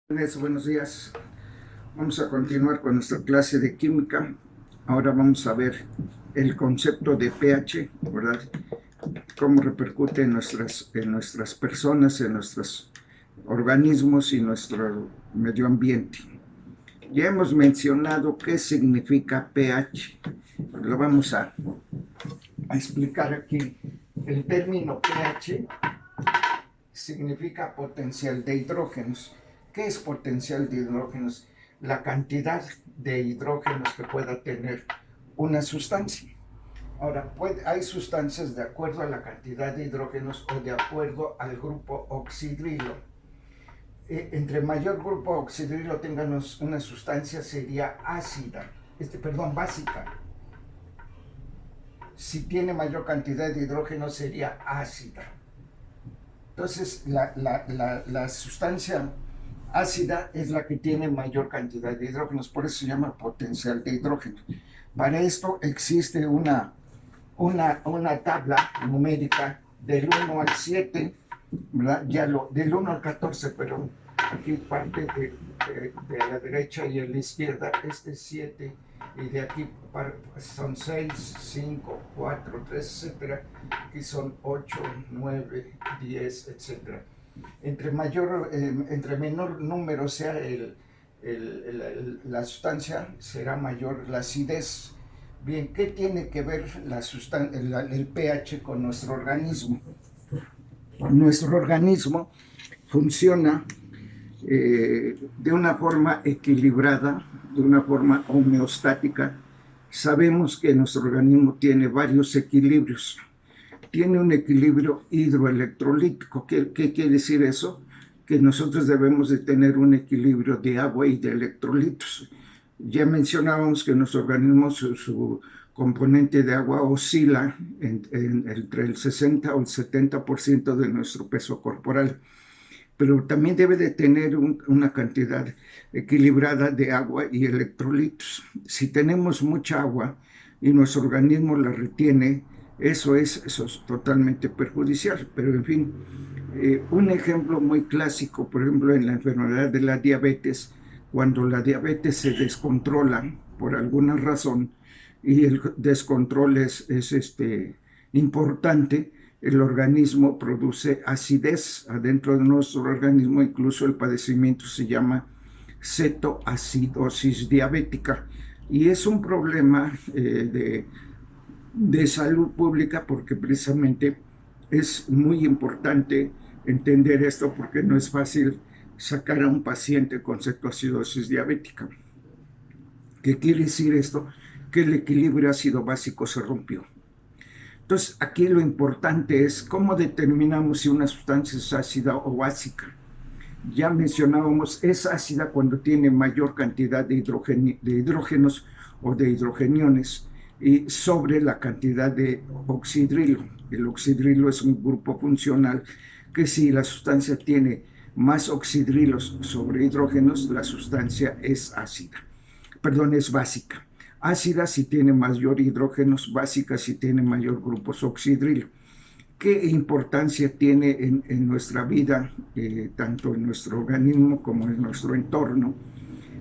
Buenos días. Vamos a continuar con nuestra clase de química. Ahora vamos a ver el concepto de pH, ¿verdad? Cómo repercute en nuestras personas, en nuestros organismos y nuestro medio ambiente. Ya hemos mencionado qué significa pH. Lo vamos a explicar aquí. El término pH significa potencial de hidrógenos. ¿Qué es potencial de hidrógenos? La cantidad de hidrógenos que pueda tener una sustancia. Ahora, hay sustancias de acuerdo a la cantidad de hidrógenos o de acuerdo al grupo oxidrilo. Entre mayor grupo oxidrilo tengan una sustancia sería ácida, básica. Si tiene mayor cantidad de hidrógeno sería ácida. Entonces, la sustancia ácida es la que tiene mayor cantidad de hidrógenos, por eso se llama potencial de hidrógeno. Para esto existe una tabla numérica del 1 al 7, ¿verdad? Del 1 al 14, pero aquí parte de la derecha y a la izquierda, este es 7, y de aquí son 6, 5, 4, 3, etc. Aquí son 8, 9, 10, etc. Entre menor número sea la sustancia, será mayor la acidez. Bien, ¿qué tiene que ver el pH con nuestro organismo? Nuestro organismo funciona de una forma equilibrada, de una forma homeostática. Sabemos que nuestro organismo tiene varios equilibrios. Tiene un equilibrio hidroelectrolítico. ¿Qué quiere decir eso? Que nosotros debemos de tener un equilibrio de agua y de electrolitos. Ya mencionábamos que nuestro organismo, su componente de agua oscila entre el 60 o el 70% de nuestro peso corporal, pero también debe de tener una cantidad equilibrada de agua y electrolitos. Si tenemos mucha agua y nuestro organismo la retiene, eso es totalmente perjudicial. Pero en fin, un ejemplo muy clásico, por ejemplo, en la enfermedad de la diabetes, cuando la diabetes se descontrola por alguna razón y el descontrol es importante, el organismo produce acidez adentro de nuestro organismo. Incluso el padecimiento se llama cetoacidosis diabética, y es un problema de salud pública, porque precisamente es muy importante entender esto, porque no es fácil sacar a un paciente con cetoacidosis diabética. ¿Qué quiere decir esto? Que el equilibrio ácido básico se rompió. Entonces, aquí lo importante es cómo determinamos si una sustancia es ácida o básica. Ya mencionábamos, es ácida cuando tiene mayor cantidad de hidrógenos o de hidrogeniones y sobre la cantidad de oxidrilo. El oxidrilo es un grupo funcional que, si la sustancia tiene más oxidrilos sobre hidrógenos, la sustancia es es básica. Ácida si tiene mayor hidrógenos, básica si tiene mayor grupos oxidrilo. ¿Qué importancia tiene en nuestra vida, tanto en nuestro organismo como en nuestro entorno?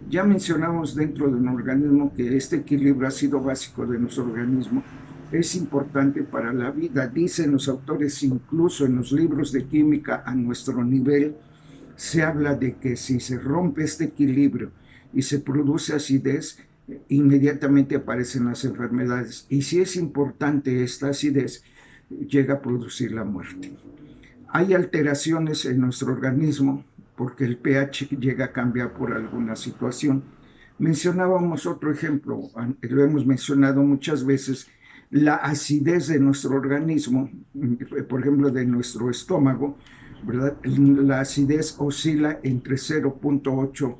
Ya mencionamos dentro de un organismo que este equilibrio ácido básico de nuestro organismo es importante para la vida. Dicen los autores, incluso en los libros de química a nuestro nivel, se habla de que si se rompe este equilibrio y se produce acidez, inmediatamente aparecen las enfermedades. Y si es importante esta acidez, llega a producir la muerte. Hay alteraciones en nuestro organismo porque el pH llega a cambiar por alguna situación. Mencionábamos otro ejemplo, lo hemos mencionado muchas veces, la acidez de nuestro organismo, por ejemplo, de nuestro estómago, ¿verdad? La acidez oscila entre 0.8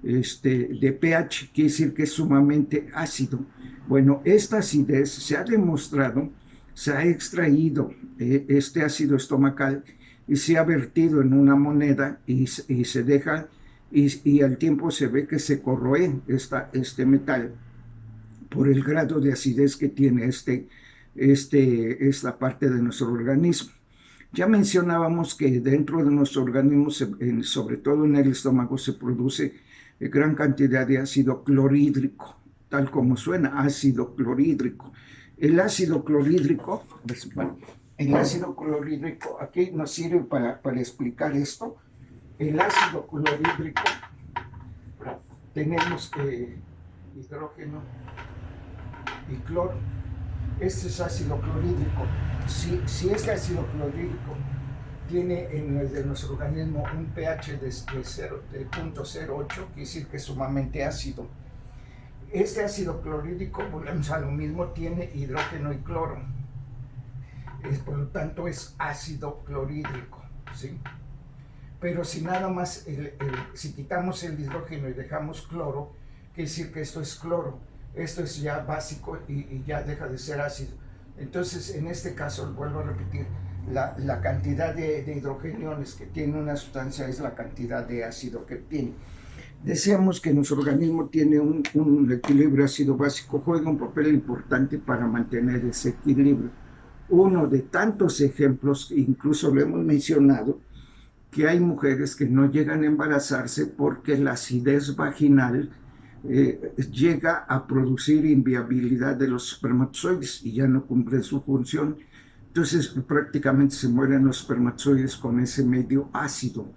de pH, quiere decir que es sumamente ácido. Bueno, esta acidez se ha demostrado, se ha extraído este ácido estomacal y se ha vertido en una moneda y se deja, y al tiempo se ve que se corroe este metal por el grado de acidez que tiene esta parte de nuestro organismo. Ya mencionábamos que dentro de nuestro organismo, sobre todo en el estómago, se produce gran cantidad de ácido clorhídrico, tal como suena, ácido clorhídrico. El ácido clorhídrico, bueno, el ácido clorhídrico, aquí nos sirve para explicar esto. El ácido clorhídrico, tenemos hidrógeno y cloro. Este es ácido clorhídrico. Si este ácido clorhídrico tiene en el de nuestro organismo un pH de 0.08, quiere decir que es sumamente ácido. Este ácido clorhídrico, volvemos a lo mismo, tiene hidrógeno y cloro. Por lo tanto, es ácido clorhídrico, ¿sí? Pero si nada más, si quitamos el hidrógeno y dejamos cloro, quiere decir que esto es cloro. Esto es ya básico y ya deja de ser ácido. Entonces, en este caso, vuelvo a repetir, la cantidad de hidrogeniones que tiene una sustancia es la cantidad de ácido que tiene. Decíamos que nuestro organismo tiene un equilibrio ácido básico, juega un papel importante para mantener ese equilibrio. Uno de tantos ejemplos, incluso lo hemos mencionado, que hay mujeres que no llegan a embarazarse porque la acidez vaginal llega a producir inviabilidad de los espermatozoides y ya no cumplen su función. Entonces prácticamente se mueren los espermatozoides con ese medio ácido.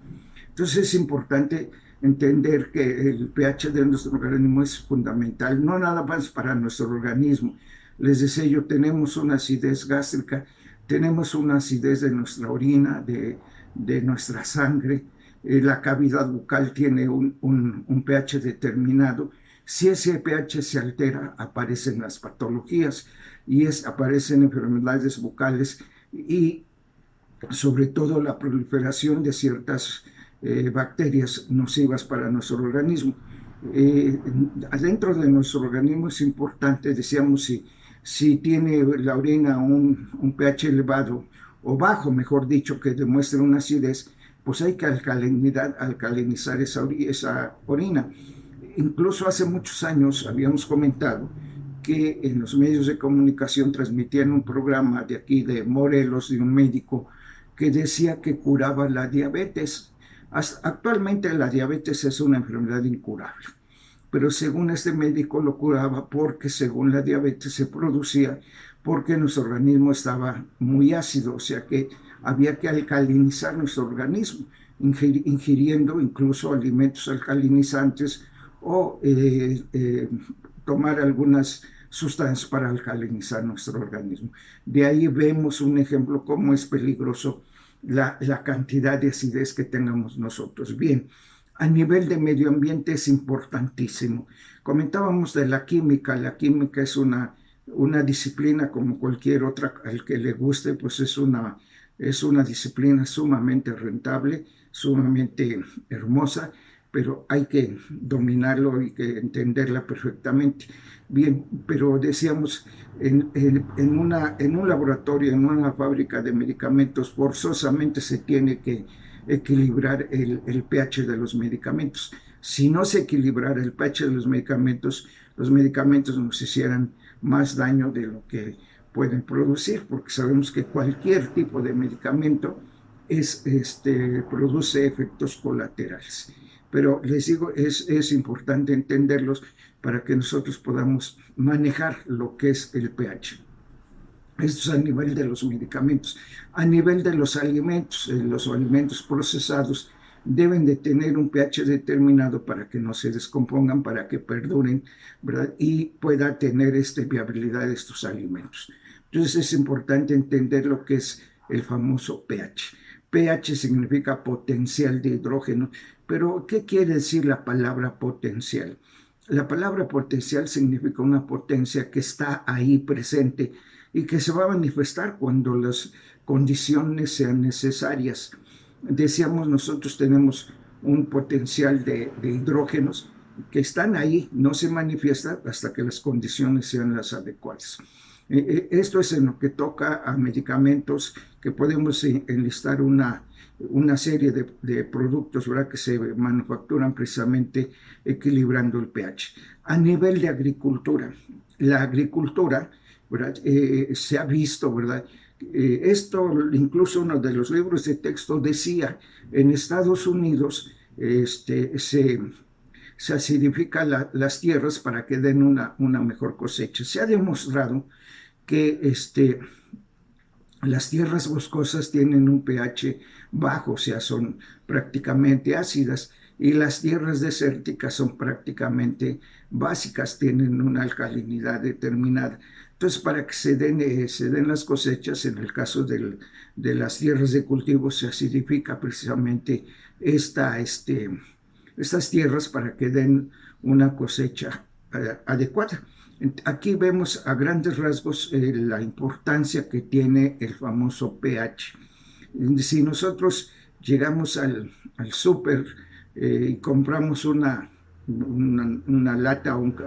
Entonces es importante entender que el pH de nuestro organismo es fundamental, no nada más para nuestro organismo. Les decía yo, tenemos una acidez gástrica, tenemos una acidez de nuestra orina, de nuestra sangre, la cavidad bucal tiene un pH determinado. Si ese pH se altera, aparecen las patologías y aparecen enfermedades bucales y sobre todo la proliferación de ciertas bacterias nocivas para nuestro organismo. Adentro de nuestro organismo es importante, decíamos, si tiene la orina un pH elevado o bajo, mejor dicho, que demuestre una acidez, pues hay que alcalinizar esa orina. Incluso hace muchos años habíamos comentado que en los medios de comunicación transmitían un programa de aquí de Morelos, de un médico, que decía que curaba la diabetes. Actualmente la diabetes es una enfermedad incurable, pero según este médico lo curaba porque según la diabetes se producía porque nuestro organismo estaba muy ácido, o sea que había que alcalinizar nuestro organismo, ingiriendo incluso alimentos alcalinizantes o tomar algunas sustancias para alcalinizar nuestro organismo. De ahí vemos un ejemplo cómo es peligroso la cantidad de acidez que tengamos nosotros. Bien, a nivel de medio ambiente es importantísimo. Comentábamos de la química es una disciplina como cualquier otra, al que le guste, pues es una disciplina sumamente rentable, sumamente hermosa, pero hay que dominarlo y que entenderla perfectamente. Bien, pero decíamos, en un laboratorio, en una fábrica de medicamentos, forzosamente se tiene que equilibrar el pH de los medicamentos. Si no se equilibrara el pH de los medicamentos nos hicieran más daño de lo que pueden producir, porque sabemos que cualquier tipo de medicamento produce efectos colaterales. Pero les digo, es importante entenderlos para que nosotros podamos manejar lo que es el pH. Esto es a nivel de los medicamentos. A nivel de los alimentos procesados deben de tener un pH determinado para que no se descompongan, para que perduren, ¿verdad? Y pueda tener viabilidad de estos alimentos. Entonces es importante entender lo que es el famoso pH. pH significa potencial de hidrógeno, pero ¿qué quiere decir la palabra potencial? La palabra potencial significa una potencia que está ahí presente y que se va a manifestar cuando las condiciones sean necesarias. Decíamos, nosotros tenemos un potencial de hidrógenos que están ahí, no se manifiesta hasta que las condiciones sean las adecuadas. Esto es en lo que toca a medicamentos, que podemos enlistar una serie de productos, ¿verdad?, que se manufacturan precisamente equilibrando el pH. A nivel de agricultura, la agricultura, ¿verdad?, se ha visto, ¿verdad?, Esto, incluso uno de los libros de texto decía, en Estados Unidos se acidifican las tierras para que den una mejor cosecha. Se ha demostrado que las tierras boscosas tienen un pH bajo, o sea, son prácticamente ácidas, y las tierras desérticas son prácticamente básicas, tienen una alcalinidad determinada. Entonces, para que se den las cosechas, en el caso de las tierras de cultivo, se acidifica precisamente estas tierras para que den una cosecha adecuada. Aquí vemos a grandes rasgos la importancia que tiene el famoso pH. Si nosotros llegamos al súper y compramos una lata o un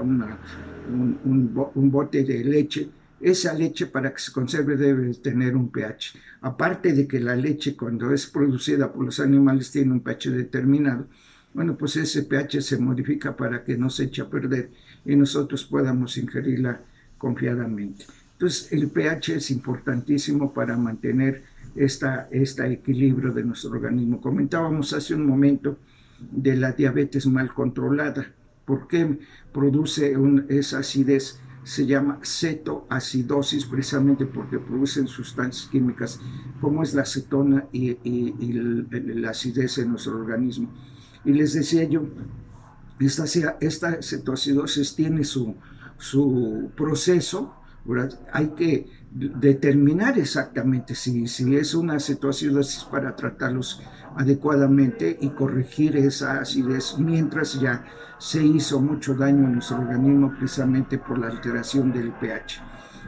bote de leche, esa leche, para que se conserve, debe tener un pH. Aparte de que la leche, cuando es producida por los animales, tiene un pH determinado, bueno, pues ese pH se modifica para que no se eche a perder y nosotros podamos ingerirla confiadamente. Entonces, el pH es importantísimo para mantener este equilibrio de nuestro organismo. Comentábamos hace un momento de la diabetes mal controlada. ¿Por qué produce esa acidez? Se llama cetoacidosis, precisamente porque producen sustancias químicas como es la acetona y la acidez en nuestro organismo. Y les decía yo, esta cetoacidosis tiene su proceso, ¿verdad? Hay que determinar exactamente si es una cetoacidosis para tratarlos adecuadamente y corregir esa acidez, mientras ya se hizo mucho daño en nuestro organismo precisamente por la alteración del pH.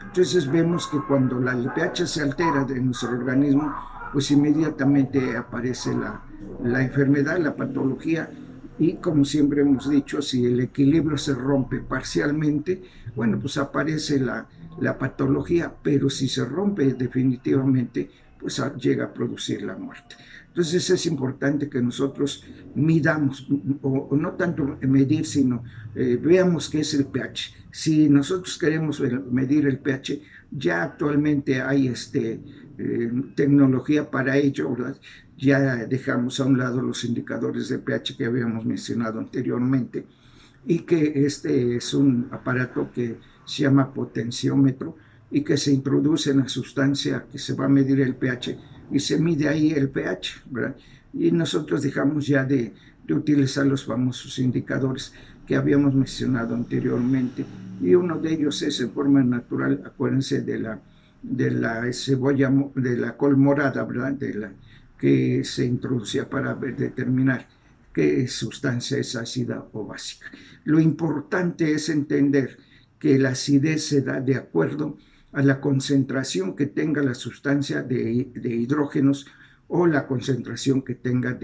Entonces vemos que cuando el pH se altera de nuestro organismo, pues inmediatamente aparece la enfermedad, la patología, y como siempre hemos dicho, si el equilibrio se rompe parcialmente, bueno, pues aparece la patología, pero si se rompe definitivamente, pues llega a producir la muerte. Entonces es importante que nosotros midamos, o no tanto medir, sino veamos qué es el pH. Si nosotros queremos medir el pH, ya actualmente hay tecnología para ello, ¿verdad? Ya dejamos a un lado los indicadores de pH que habíamos mencionado anteriormente, y que este es un aparato que se llama potenciómetro y que se introduce en la sustancia que se va a medir el pH y se mide ahí el pH, ¿verdad? Y nosotros dejamos ya de utilizar los famosos indicadores que habíamos mencionado anteriormente, y uno de ellos es en forma natural, acuérdense de la cebolla, de la col morada, ¿verdad? Que se introducía para determinar qué sustancia es ácida o básica. Lo importante es entender que la acidez se da de acuerdo a la concentración que tenga la sustancia de hidrógenos o la concentración que tenga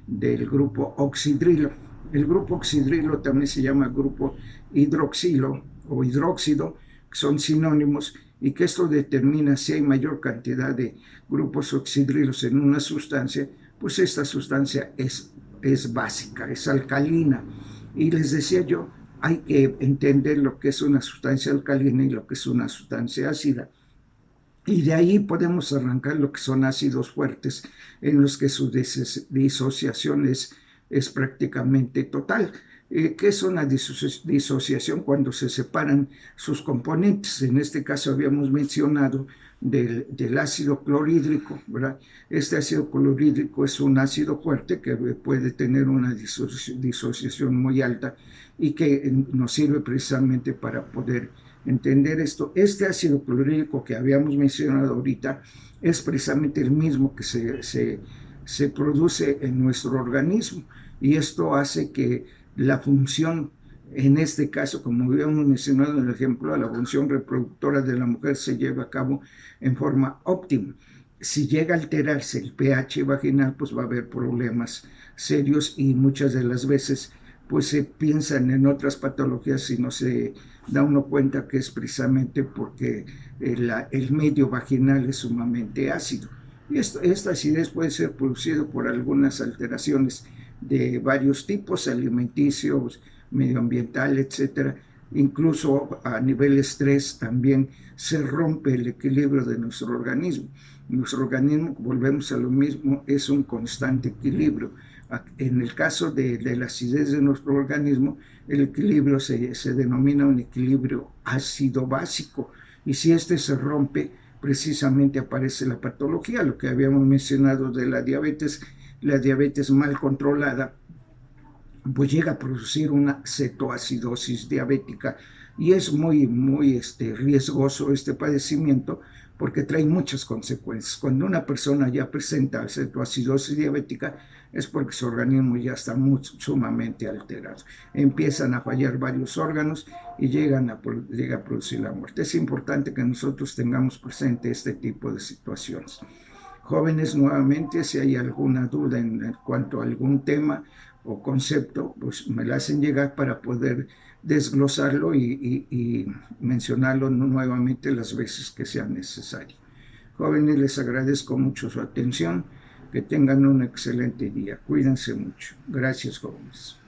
del grupo oxidrilo. El grupo oxidrilo también se llama grupo hidroxilo o hidróxido, que son sinónimos, y que esto determina si hay mayor cantidad de grupos oxidrilos en una sustancia, pues esta sustancia es básica, es alcalina. Y les decía yo, hay que entender lo que es una sustancia alcalina y lo que es una sustancia ácida. Y de ahí podemos arrancar lo que son ácidos fuertes, en los que su disociación es prácticamente total. ¿Qué es una disociación? Cuando se separan sus componentes. En este caso habíamos mencionado del ácido clorhídrico, ¿verdad? Este ácido clorhídrico es un ácido fuerte que puede tener una disociación muy alta y que nos sirve precisamente para poder entender esto. Este ácido clorhídrico que habíamos mencionado ahorita es precisamente el mismo que se produce en nuestro organismo, y esto hace que la función, en este caso, como habíamos mencionado en el ejemplo, la función reproductora de la mujer se lleva a cabo en forma óptima. Si llega a alterarse el pH vaginal, pues va a haber problemas serios, y muchas de las veces pues se piensan en otras patologías y no se da uno cuenta que es precisamente porque el medio vaginal es sumamente ácido. Y esta acidez puede ser producida por algunas alteraciones de varios tipos, alimenticios, medioambiental, etcétera, incluso a nivel estrés también se rompe el equilibrio de nuestro organismo. Nuestro organismo, volvemos a lo mismo, es un constante equilibrio. En el caso de la acidez de nuestro organismo, el equilibrio se denomina un equilibrio ácido básico, y si este se rompe, precisamente aparece la patología, lo que habíamos mencionado de la diabetes mal controlada, pues llega a producir una cetoacidosis diabética, y es muy riesgoso este padecimiento porque trae muchas consecuencias. Cuando una persona ya presenta cetoacidosis diabética es porque su organismo ya está sumamente alterado. Empiezan a fallar varios órganos y llega a producir la muerte. Es importante que nosotros tengamos presente este tipo de situaciones. Jóvenes, nuevamente, si hay alguna duda en cuanto a algún tema o concepto, pues me la hacen llegar para poder desglosarlo y mencionarlo nuevamente las veces que sea necesario. Jóvenes, les agradezco mucho su atención. Que tengan un excelente día. Cuídense mucho. Gracias, jóvenes.